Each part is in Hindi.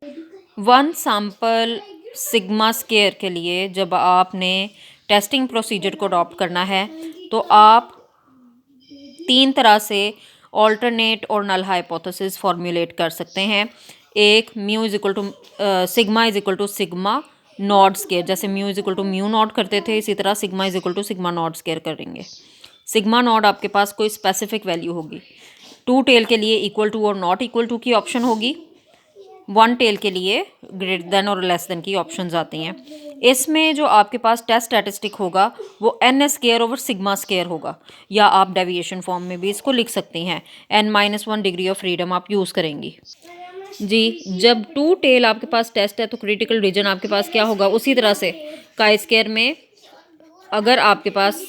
वन सैम्पल सिग्मा स्केयर के लिए जब आपने टेस्टिंग प्रोसीजर को अडॉप्ट करना है तो आप 3 तरह से ऑल्टरनेट और नल हाइपोथेसिस फॉर्मुलेट कर सकते हैं। एक mu is equal to sigma is equal to sigma naught square, जैसे mu is equal to mu naught करते थे, इसी तरह sigma is equal to sigma naught square करेंगे। सिग्मा नॉट आपके पास कोई स्पेसिफिक वैल्यू होगी। 2 टेल के लिए इक्वल टू और नॉट इक्वल टू की ऑप्शन होगी। 1 टेल के लिए ग्रेटर देन और लेस देन की ऑप्शंस आती हैं। इसमें जो आपके पास टेस्ट स्टैटिस्टिक होगा वो N square over sigma square होगा, या आप डेविएशन फॉर्म में भी इसको लिख सकती हैं। n-1 डिग्री ऑफ फ्रीडम आप यूज़ करेंगी जी। जब 2 टेल आपके पास टेस्ट है तो क्रिटिकल रीजन आपके पास क्या होगा, उसी तरह से काई स्केयर में अगर आपके पास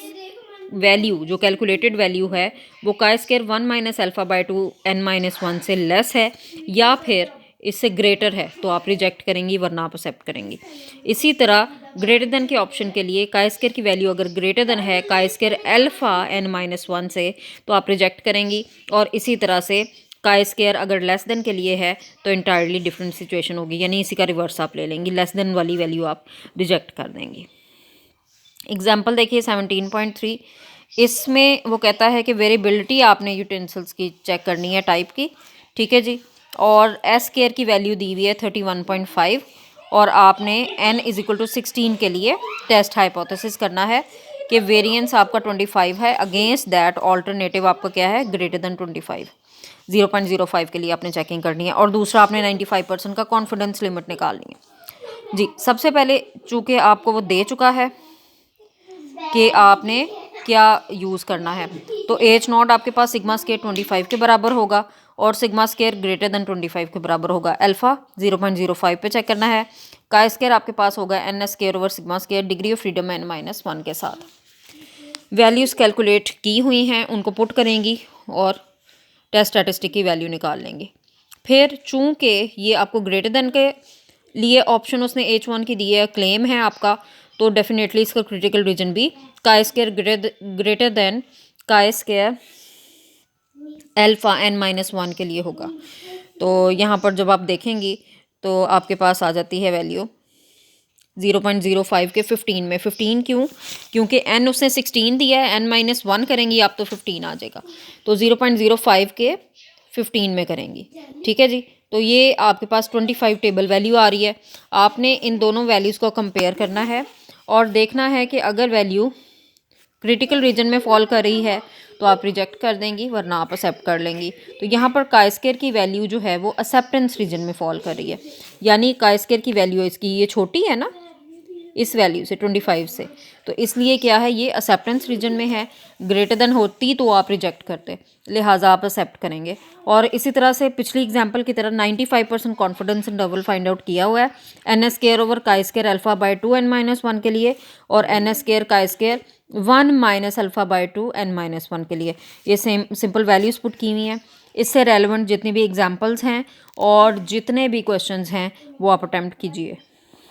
वैल्यू जो कैलकुलेटेड वैल्यू है वो काई स्केयर 1 - α/2 n-1 से लेस है या फिर इससे ग्रेटर है तो आप रिजेक्ट करेंगी, वरना आप एक्सेप्ट करेंगी। इसी तरह ग्रेटर देन के ऑप्शन के लिए काई स्केयर की वैल्यू अगर ग्रेटर देन है काई स्केयर अल्फा n-1 से तो आप रिजेक्ट करेंगी, और इसी तरह से काई स्केयर अगर लेस देन के लिए है तो इंटायरली डिफरेंट सिचुएशन होगी, यानी इसी का रिवर्स आप ले लेंगी, लेस देन वाली वैल्यू आप रिजेक्ट कर देंगी। एग्जाम्पल देखिए 17.3, इसमें वो कहता है कि वेरिएबिलिटी आपने यूटेंसिल्स की चेक करनी है टाइप की, ठीक है जी, और एस केयर की वैल्यू दी हुई है 31.5 और आपने n इज इक्वल टू 16 के लिए टेस्ट हाइपोथेसिस करना है कि वेरिएंस आपका 25 है, अगेंस्ट दैट ऑल्टरनेटिव आपका क्या है ग्रेटर देन 25। 0.05 के लिए आपने चेकिंग करनी है, और दूसरा आपने 95% का कॉन्फिडेंस लिमिट निकालनी है जी। सबसे पहले चूँकि आपको वो दे चुका है कि आपने क्या यूज़ करना है, तो एच नॉट आपके पास सिग्मा स्केयर 25 के बराबर होगा और सिग्मा स्केयर ग्रेटर देन 25 के बराबर होगा। अल्फ़ा 0.05 पे चेक करना है। काई स्केयर आपके पास होगा N square over sigma square, degree of freedom n-1 के साथ। वैल्यूज़ कैलकुलेट की हुई हैं उनको पुट करेंगी और टेस्ट स्टैटिस्टिक की वैल्यू निकाल लेंगे। फिर चूँकि ये आपको ग्रेटर देन के लिए ऑप्शन उसने H1 की दी है, क्लेम है आपका, तो डेफिनेटली इसका क्रिटिकल रीजन भी काई स्केयर ग्रेटर देन काई स्केयर अल्फा n-1 के लिए होगा। तो यहाँ पर जब आप देखेंगी तो आपके पास आ जाती है वैल्यू 0.05 के 15 में। 15 क्यों? क्योंकि n उसने 16 दिया है, n-1 करेंगी आप तो 15 आ जाएगा, तो 0.05 के 15 में करेंगी, ठीक है जी। तो ये आपके पास 25 टेबल वैल्यू आ रही है। आपने इन दोनों वैल्यूज़ को कंपेयर करना है और देखना है कि अगर वैल्यू क्रिटिकल रीजन में फॉल कर रही है तो आप रिजेक्ट कर देंगी, वरना आप एक्सेप्ट कर लेंगी। तो यहाँ पर काई स्केयर की वैल्यू जो है वो एक्सेप्टेंस रीजन में फॉल कर रही है, यानी काई स्केयर की वैल्यू इसकी ये छोटी है ना इस वैल्यू से 25 से, तो इसलिए क्या है ये एक्सेप्टेंस रीजन में है। ग्रेटर देन होती तो आप रिजेक्ट करते, लिहाजा आप एक्सेप्ट करेंगे। और इसी तरह से पिछली एग्जांपल की तरह 95% कॉन्फिडेंस इंटरवल फाइंड आउट किया हुआ है एन स्केयर ओवर काई स्केयर अल्फा/2 n-1 के लिए और एन स्केयर काई स्केयर 1 - अल्फा/2 n-1 के लिए। ये सेम सिंपल वैल्यूज पुट की हुई हैं। इससे रेलिवेंट जितनी भी एग्जाम्पल्स हैं और जितने भी क्वेश्चंस हैं वो आप अटैम्प्ट कीजिए।